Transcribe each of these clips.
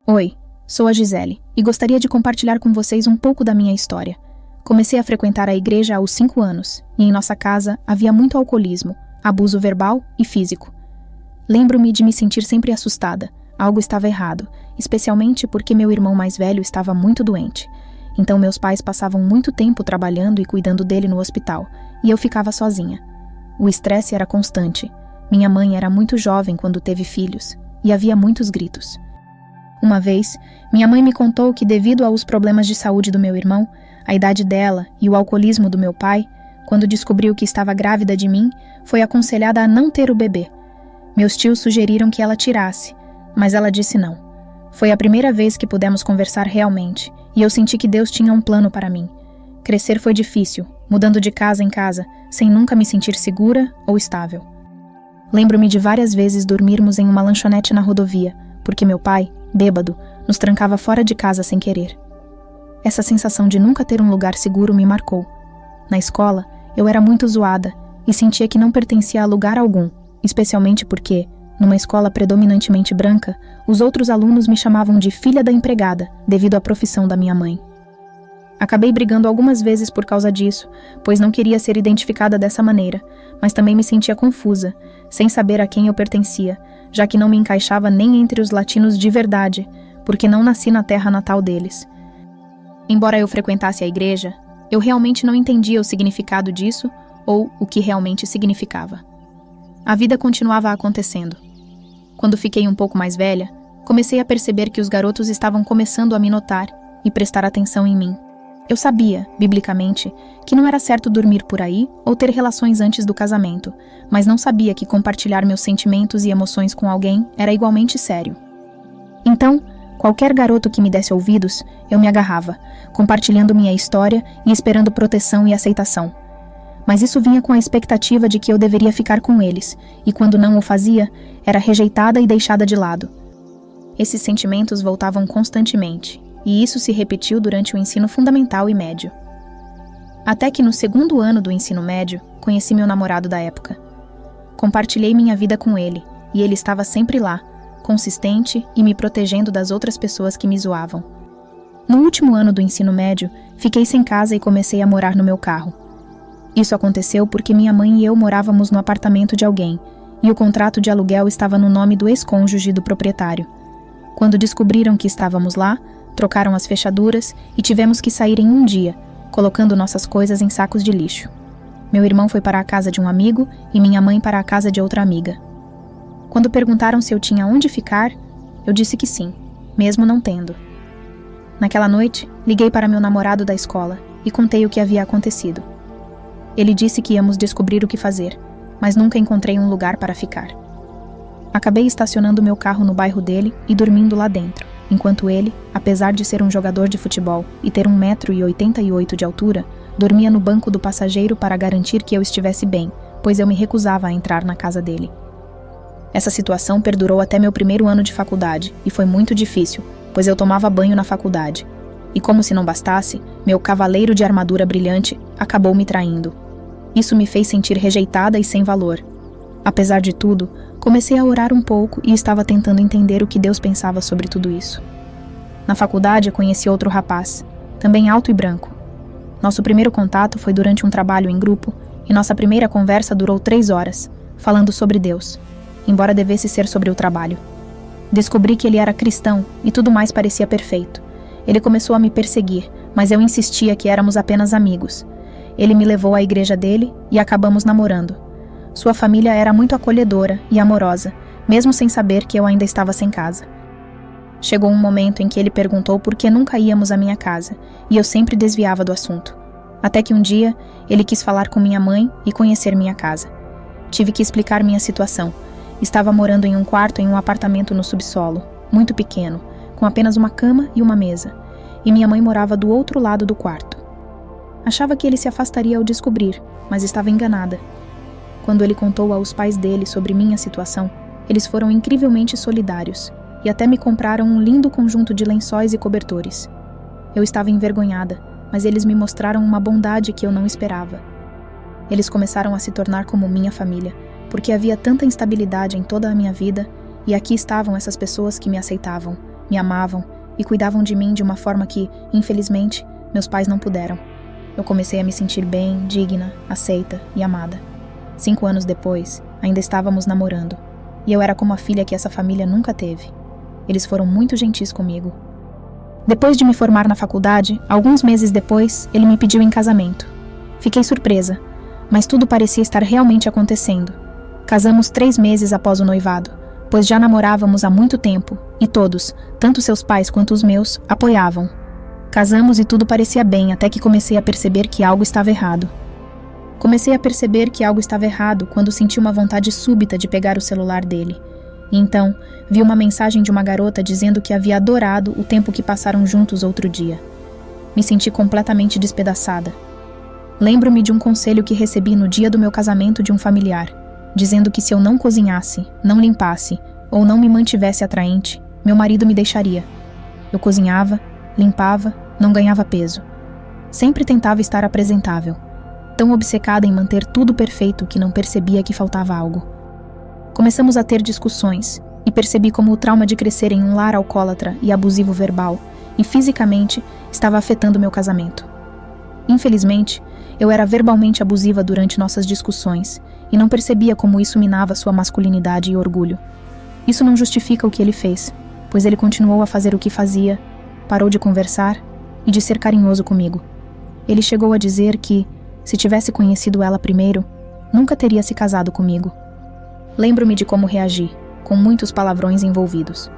Oi, sou a Gisele e gostaria de compartilhar com vocês um pouco da minha história. Comecei a frequentar a igreja aos 5 anos e em nossa casa havia muito alcoolismo, abuso verbal e físico. Lembro-me de me sentir sempre assustada. Algo estava errado, especialmente porque meu irmão mais velho estava muito doente. Então meus pais passavam muito tempo trabalhando e cuidando dele no hospital, e eu ficava sozinha. O estresse era constante. Minha mãe era muito jovem quando teve filhos, e havia muitos gritos. Uma vez, minha mãe me contou que devido aos problemas de saúde do meu irmão, a idade dela e o alcoolismo do meu pai, quando descobriu que estava grávida de mim, foi aconselhada a não ter o bebê. Meus tios sugeriram que ela tirasse, mas ela disse não. Foi a primeira vez que pudemos conversar realmente, e eu senti que Deus tinha um plano para mim. Crescer foi difícil, mudando de casa em casa, sem nunca me sentir segura ou estável. Lembro-me de várias vezes dormirmos em uma lanchonete na rodovia, porque meu pai, bêbado, nos trancava fora de casa sem querer. Essa sensação de nunca ter um lugar seguro me marcou. Na escola, eu era muito zoada e sentia que não pertencia a lugar algum, especialmente porque, numa escola predominantemente branca, os outros alunos me chamavam de filha da empregada, devido à profissão da minha mãe. Acabei brigando algumas vezes por causa disso, pois não queria ser identificada dessa maneira, mas também me sentia confusa, sem saber a quem eu pertencia, já que não me encaixava nem entre os latinos de verdade, porque não nasci na terra natal deles. Embora eu frequentasse a igreja, eu realmente não entendia o significado disso ou o que realmente significava. A vida continuava acontecendo. Quando fiquei um pouco mais velha, comecei a perceber que os garotos estavam começando a me notar e prestar atenção em mim. Eu sabia, biblicamente, que não era certo dormir por aí ou ter relações antes do casamento, mas não sabia que compartilhar meus sentimentos e emoções com alguém era igualmente sério. Então, qualquer garoto que me desse ouvidos, eu me agarrava, compartilhando minha história e esperando proteção e aceitação. Mas isso vinha com a expectativa de que eu deveria ficar com eles, e quando não o fazia, era rejeitada e deixada de lado. Esses sentimentos voltavam constantemente, e isso se repetiu durante o ensino fundamental e médio. Até que no 2º ano do ensino médio, conheci meu namorado da época. Compartilhei minha vida com ele, e ele estava sempre lá, consistente e me protegendo das outras pessoas que me zoavam. No último ano do ensino médio, fiquei sem casa e comecei a morar no meu carro. Isso aconteceu porque minha mãe e eu morávamos no apartamento de alguém, e o contrato de aluguel estava no nome do ex-cônjuge do proprietário. Quando descobriram que estávamos lá, trocaram as fechaduras e tivemos que sair em um dia, colocando nossas coisas em sacos de lixo. Meu irmão foi para a casa de um amigo e minha mãe para a casa de outra amiga. Quando perguntaram se eu tinha onde ficar, eu disse que sim, mesmo não tendo. Naquela noite, liguei para meu namorado da escola e contei o que havia acontecido. Ele disse que íamos descobrir o que fazer, mas nunca encontrei um lugar para ficar. Acabei estacionando meu carro no bairro dele e dormindo lá dentro, enquanto ele, apesar de ser um jogador de futebol e ter 1,88 m de altura, dormia no banco do passageiro para garantir que eu estivesse bem, pois eu me recusava a entrar na casa dele. Essa situação perdurou até meu 1º ano de faculdade e foi muito difícil, pois eu tomava banho na faculdade. E como se não bastasse, meu cavaleiro de armadura brilhante acabou me traindo. Isso me fez sentir rejeitada e sem valor. Apesar de tudo, comecei a orar um pouco e estava tentando entender o que Deus pensava sobre tudo isso. Na faculdade, eu conheci outro rapaz, também alto e branco. Nosso primeiro contato foi durante um trabalho em grupo e nossa primeira conversa durou 3 horas, falando sobre Deus, embora devesse ser sobre o trabalho. Descobri que ele era cristão e tudo mais parecia perfeito. Ele começou a me perseguir, mas eu insistia que éramos apenas amigos. Ele me levou à igreja dele e acabamos namorando. Sua família era muito acolhedora e amorosa, mesmo sem saber que eu ainda estava sem casa. Chegou um momento em que ele perguntou por que nunca íamos à minha casa, e eu sempre desviava do assunto. Até que um dia, ele quis falar com minha mãe e conhecer minha casa. Tive que explicar minha situação. Estava morando em um quarto em um apartamento no subsolo, muito pequeno, com apenas uma cama e uma mesa, e minha mãe morava do outro lado do quarto. Achava que ele se afastaria ao descobrir, mas estava enganada. Quando ele contou aos pais dele sobre minha situação, eles foram incrivelmente solidários e até me compraram um lindo conjunto de lençóis e cobertores. Eu estava envergonhada, mas eles me mostraram uma bondade que eu não esperava. Eles começaram a se tornar como minha família, porque havia tanta instabilidade em toda a minha vida, e aqui estavam essas pessoas que me aceitavam, me amavam e cuidavam de mim de uma forma que, infelizmente, meus pais não puderam. Eu comecei a me sentir bem, digna, aceita e amada. 5 anos depois, ainda estávamos namorando, e eu era como a filha que essa família nunca teve. Eles foram muito gentis comigo. Depois de me formar na faculdade, alguns meses depois, ele me pediu em casamento. Fiquei surpresa, mas tudo parecia estar realmente acontecendo. Casamos 3 meses após o noivado, pois já namorávamos há muito tempo, e todos, tanto seus pais quanto os meus, apoiavam. Casamos e tudo parecia bem até que comecei a perceber que algo estava errado. Comecei a perceber que algo estava errado quando senti uma vontade súbita de pegar o celular dele. E então, vi uma mensagem de uma garota dizendo que havia adorado o tempo que passaram juntos outro dia. Me senti completamente despedaçada. Lembro-me de um conselho que recebi no dia do meu casamento de um familiar, dizendo que se eu não cozinhasse, não limpasse ou não me mantivesse atraente, meu marido me deixaria. Eu cozinhava, limpava, não ganhava peso. Sempre tentava estar apresentável, tão obcecada em manter tudo perfeito que não percebia que faltava algo. Começamos a ter discussões e percebi como o trauma de crescer em um lar alcoólatra e abusivo verbal e fisicamente estava afetando meu casamento. Infelizmente, eu era verbalmente abusiva durante nossas discussões e não percebia como isso minava sua masculinidade e orgulho. Isso não justifica o que ele fez, pois ele continuou a fazer o que fazia, parou de conversar e de ser carinhoso comigo. Ele chegou a dizer que, se tivesse conhecido ela primeiro, nunca teria se casado comigo. Lembro-me de como reagi, com muitos palavrões envolvidos.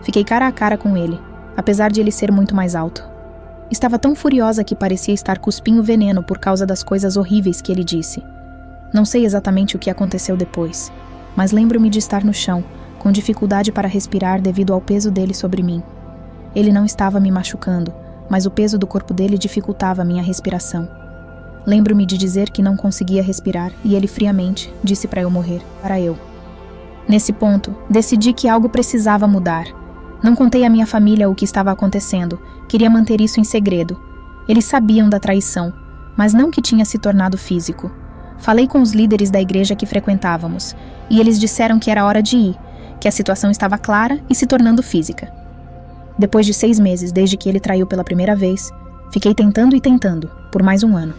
Fiquei cara a cara com ele, apesar de ele ser muito mais alto. Estava tão furiosa que parecia estar cuspindo veneno por causa das coisas horríveis que ele disse. Não sei exatamente o que aconteceu depois, mas lembro-me de estar no chão, com dificuldade para respirar devido ao peso dele sobre mim. Ele não estava me machucando, mas o peso do corpo dele dificultava minha respiração. Lembro-me de dizer que não conseguia respirar e ele friamente disse para eu morrer, para eu. Nesse ponto, decidi que algo precisava mudar. Não contei à minha família o que estava acontecendo, queria manter isso em segredo. Eles sabiam da traição, mas não que tinha se tornado físico. Falei com os líderes da igreja que frequentávamos, e eles disseram que era hora de ir, que a situação estava clara e se tornando física. Depois de 6 meses desde que ele traiu pela primeira vez, fiquei tentando e tentando, por mais 1 ano.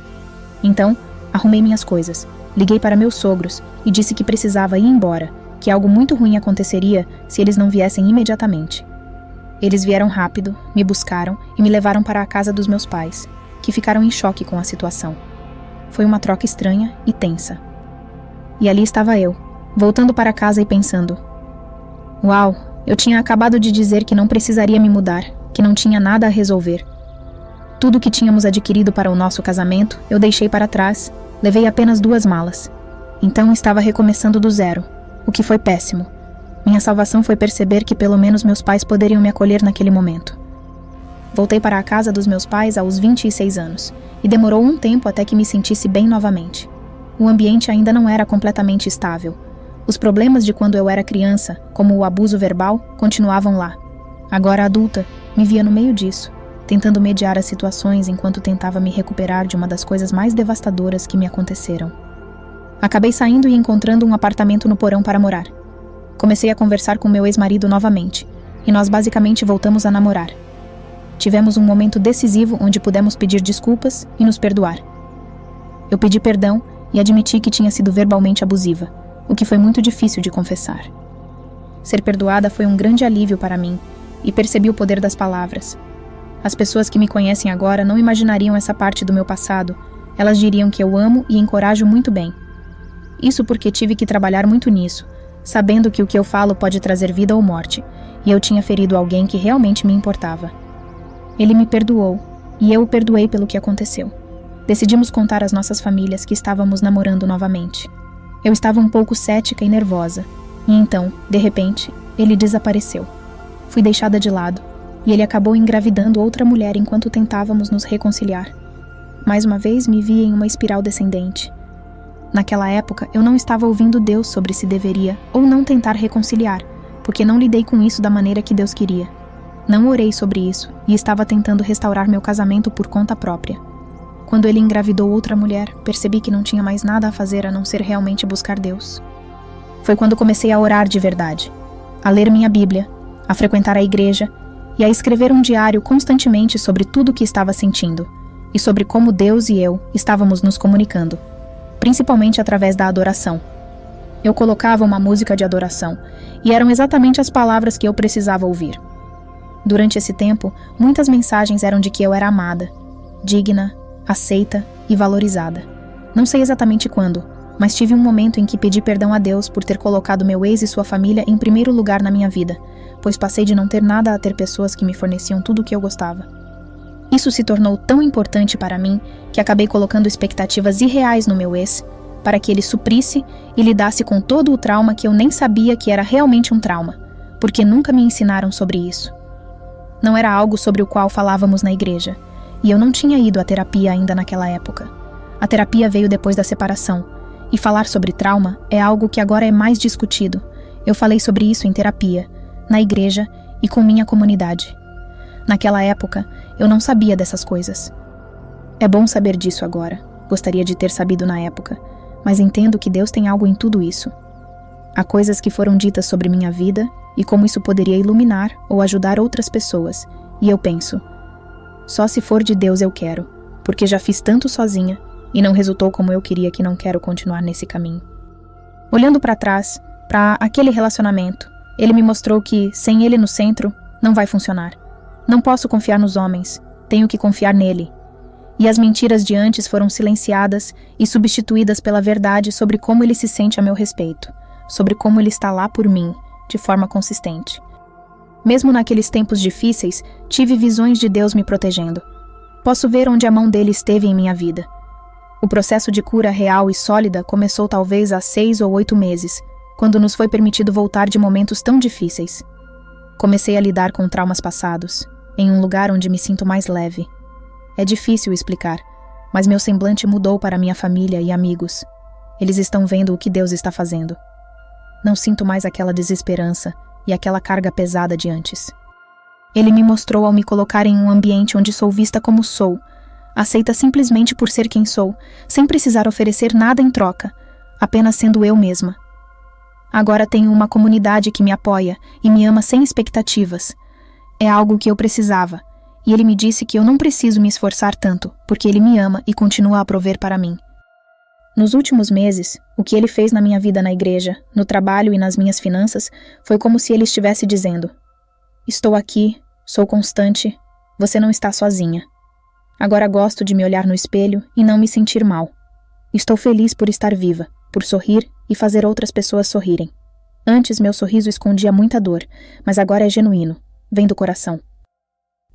Então, arrumei minhas coisas, liguei para meus sogros e disse que precisava ir embora, que algo muito ruim aconteceria se eles não viessem imediatamente. Eles vieram rápido, me buscaram e me levaram para a casa dos meus pais, que ficaram em choque com a situação. Foi uma troca estranha e tensa. E ali estava eu, voltando para casa e pensando: uau, eu tinha acabado de dizer que não precisaria me mudar, que não tinha nada a resolver. Tudo que tínhamos adquirido para o nosso casamento, eu deixei para trás, levei apenas 2 malas. Então estava recomeçando do zero, o que foi péssimo. Minha salvação foi perceber que pelo menos meus pais poderiam me acolher naquele momento. Voltei para a casa dos meus pais aos 26 anos, e demorou um tempo até que me sentisse bem novamente. O ambiente ainda não era completamente estável. Os problemas de quando eu era criança, como o abuso verbal, continuavam lá. Agora adulta, me via no meio disso, tentando mediar as situações enquanto tentava me recuperar de uma das coisas mais devastadoras que me aconteceram. Acabei saindo e encontrando um apartamento no porão para morar. Comecei a conversar com meu ex-marido novamente, e nós basicamente voltamos a namorar. Tivemos um momento decisivo onde pudemos pedir desculpas e nos perdoar. Eu pedi perdão e admiti que tinha sido verbalmente abusiva, o que foi muito difícil de confessar. Ser perdoada foi um grande alívio para mim, e percebi o poder das palavras. As pessoas que me conhecem agora não imaginariam essa parte do meu passado. Elas diriam que eu amo e encorajo muito bem. Isso porque tive que trabalhar muito nisso, sabendo que o que eu falo pode trazer vida ou morte, e eu tinha ferido alguém que realmente me importava. Ele me perdoou, e eu o perdoei pelo que aconteceu. Decidimos contar às nossas famílias que estávamos namorando novamente. Eu estava um pouco cética e nervosa, e então, de repente, ele desapareceu. Fui deixada de lado, e ele acabou engravidando outra mulher enquanto tentávamos nos reconciliar. Mais uma vez me vi em uma espiral descendente. Naquela época, eu não estava ouvindo Deus sobre se deveria ou não tentar reconciliar, porque não lidei com isso da maneira que Deus queria. Não orei sobre isso e estava tentando restaurar meu casamento por conta própria. Quando ele engravidou outra mulher, percebi que não tinha mais nada a fazer a não ser realmente buscar Deus. Foi quando comecei a orar de verdade, a ler minha Bíblia, a frequentar a igreja e a escrever um diário constantemente sobre tudo o que estava sentindo, e sobre como Deus e eu estávamos nos comunicando, principalmente através da adoração. Eu colocava uma música de adoração, e eram exatamente as palavras que eu precisava ouvir. Durante esse tempo, muitas mensagens eram de que eu era amada, digna, aceita e valorizada. Não sei exatamente quando, mas tive um momento em que pedi perdão a Deus por ter colocado meu ex e sua família em primeiro lugar na minha vida, pois passei de não ter nada a ter pessoas que me forneciam tudo o que eu gostava. Isso se tornou tão importante para mim que acabei colocando expectativas irreais no meu ex, para que ele suprisse e lidasse com todo o trauma que eu nem sabia que era realmente um trauma, porque nunca me ensinaram sobre isso. Não era algo sobre o qual falávamos na igreja, e eu não tinha ido à terapia ainda naquela época. A terapia veio depois da separação, e falar sobre trauma é algo que agora é mais discutido. Eu falei sobre isso em terapia, na igreja e com minha comunidade. Naquela época, eu não sabia dessas coisas. É bom saber disso agora. Gostaria de ter sabido na época, mas entendo que Deus tem algo em tudo isso. Há coisas que foram ditas sobre minha vida e como isso poderia iluminar ou ajudar outras pessoas, e eu penso, só se for de Deus eu quero, porque já fiz tanto sozinha e não resultou como eu queria, que não quero continuar nesse caminho. Olhando para trás, para aquele relacionamento, ele me mostrou que, sem ele no centro, não vai funcionar. Não posso confiar nos homens, tenho que confiar nele. E as mentiras de antes foram silenciadas e substituídas pela verdade sobre como ele se sente a meu respeito, sobre como ele está lá por mim, de forma consistente. Mesmo naqueles tempos difíceis, tive visões de Deus me protegendo. Posso ver onde a mão dele esteve em minha vida. O processo de cura real e sólida começou talvez há 6 ou 8 meses, quando nos foi permitido voltar de momentos tão difíceis. Comecei a lidar com traumas passados, em um lugar onde me sinto mais leve. É difícil explicar, mas meu semblante mudou para minha família e amigos. Eles estão vendo o que Deus está fazendo. Não sinto mais aquela desesperança e aquela carga pesada de antes. Ele me mostrou ao me colocar em um ambiente onde sou vista como sou, aceita simplesmente por ser quem sou, sem precisar oferecer nada em troca, apenas sendo eu mesma. Agora tenho uma comunidade que me apoia e me ama sem expectativas. É algo que eu precisava, e ele me disse que eu não preciso me esforçar tanto, porque ele me ama e continua a prover para mim. Nos últimos meses, o que ele fez na minha vida na igreja, no trabalho e nas minhas finanças, foi como se ele estivesse dizendo: estou aqui, sou constante, você não está sozinha. Agora gosto de me olhar no espelho e não me sentir mal. Estou feliz por estar viva, por sorrir e fazer outras pessoas sorrirem. Antes meu sorriso escondia muita dor, mas agora é genuíno, vem do coração.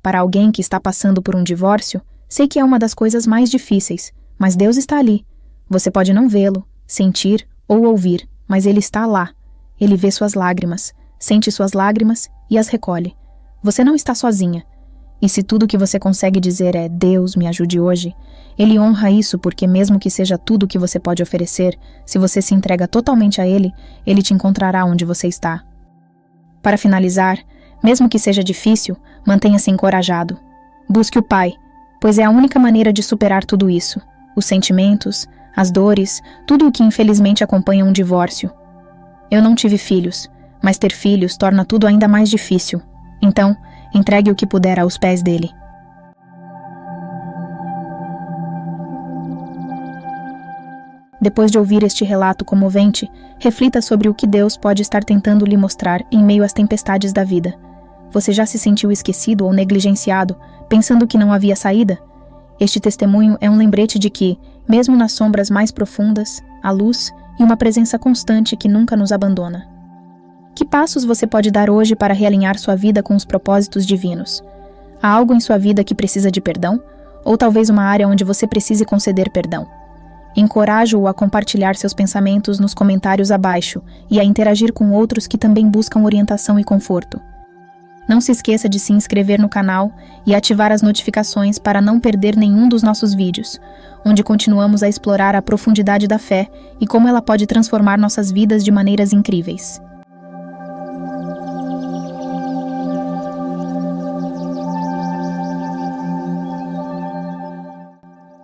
Para alguém que está passando por um divórcio, sei que é uma das coisas mais difíceis, mas Deus está ali. Você pode não vê-lo, sentir ou ouvir, mas Ele está lá. Ele vê suas lágrimas, sente suas lágrimas e as recolhe. Você não está sozinha. E se tudo que você consegue dizer é Deus, me ajude hoje, Ele honra isso, porque mesmo que seja tudo o que você pode oferecer, se você se entrega totalmente a Ele, Ele te encontrará onde você está. Para finalizar, mesmo que seja difícil, mantenha-se encorajado. Busque o Pai, pois é a única maneira de superar tudo isso. Os sentimentos, as dores, tudo o que infelizmente acompanha um divórcio. Eu não tive filhos, mas ter filhos torna tudo ainda mais difícil. Então, entregue o que puder aos pés dele. Depois de ouvir este relato comovente, reflita sobre o que Deus pode estar tentando lhe mostrar em meio às tempestades da vida. Você já se sentiu esquecido ou negligenciado, pensando que não havia saída? Este testemunho é um lembrete de que, mesmo nas sombras mais profundas, há luz e uma presença constante que nunca nos abandona. Que passos você pode dar hoje para realinhar sua vida com os propósitos divinos? Há algo em sua vida que precisa de perdão? Ou talvez uma área onde você precise conceder perdão? Encorajo-o a compartilhar seus pensamentos nos comentários abaixo e a interagir com outros que também buscam orientação e conforto. Não se esqueça de se inscrever no canal e ativar as notificações para não perder nenhum dos nossos vídeos, onde continuamos a explorar a profundidade da fé e como ela pode transformar nossas vidas de maneiras incríveis.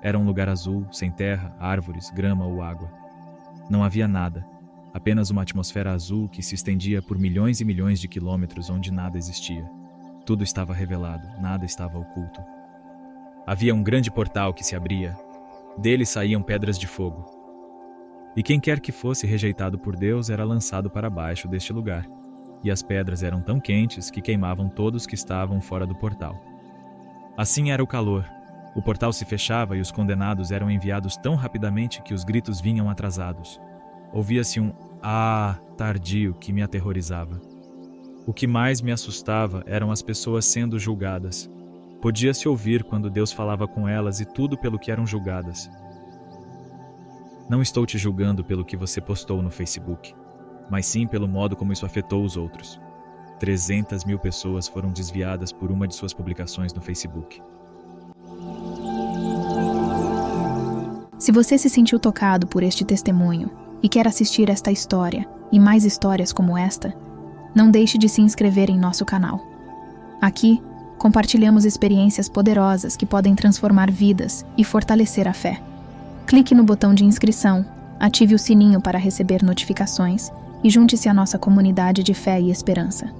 Era um lugar azul, sem terra, árvores, grama ou água. Não havia nada, apenas uma atmosfera azul que se estendia por milhões e milhões de quilômetros onde nada existia. Tudo estava revelado, nada estava oculto. Havia um grande portal que se abria. Dele saíam pedras de fogo. E quem quer que fosse rejeitado por Deus era lançado para baixo deste lugar. E as pedras eram tão quentes que queimavam todos que estavam fora do portal. Assim era o calor. O portal se fechava e os condenados eram enviados tão rapidamente que os gritos vinham atrasados. Ouvia-se um "ah" tardio que me aterrorizava. O que mais me assustava eram as pessoas sendo julgadas. Podia-se ouvir quando Deus falava com elas e tudo pelo que eram julgadas. Não estou te julgando pelo que você postou no Facebook, mas sim pelo modo como isso afetou os outros. 300.000 pessoas foram desviadas por uma de suas publicações no Facebook. Se você se sentiu tocado por este testemunho e quer assistir esta história e mais histórias como esta, não deixe de se inscrever em nosso canal. Aqui, compartilhamos experiências poderosas que podem transformar vidas e fortalecer a fé. Clique no botão de inscrição, ative o sininho para receber notificações e junte-se à nossa comunidade de fé e esperança.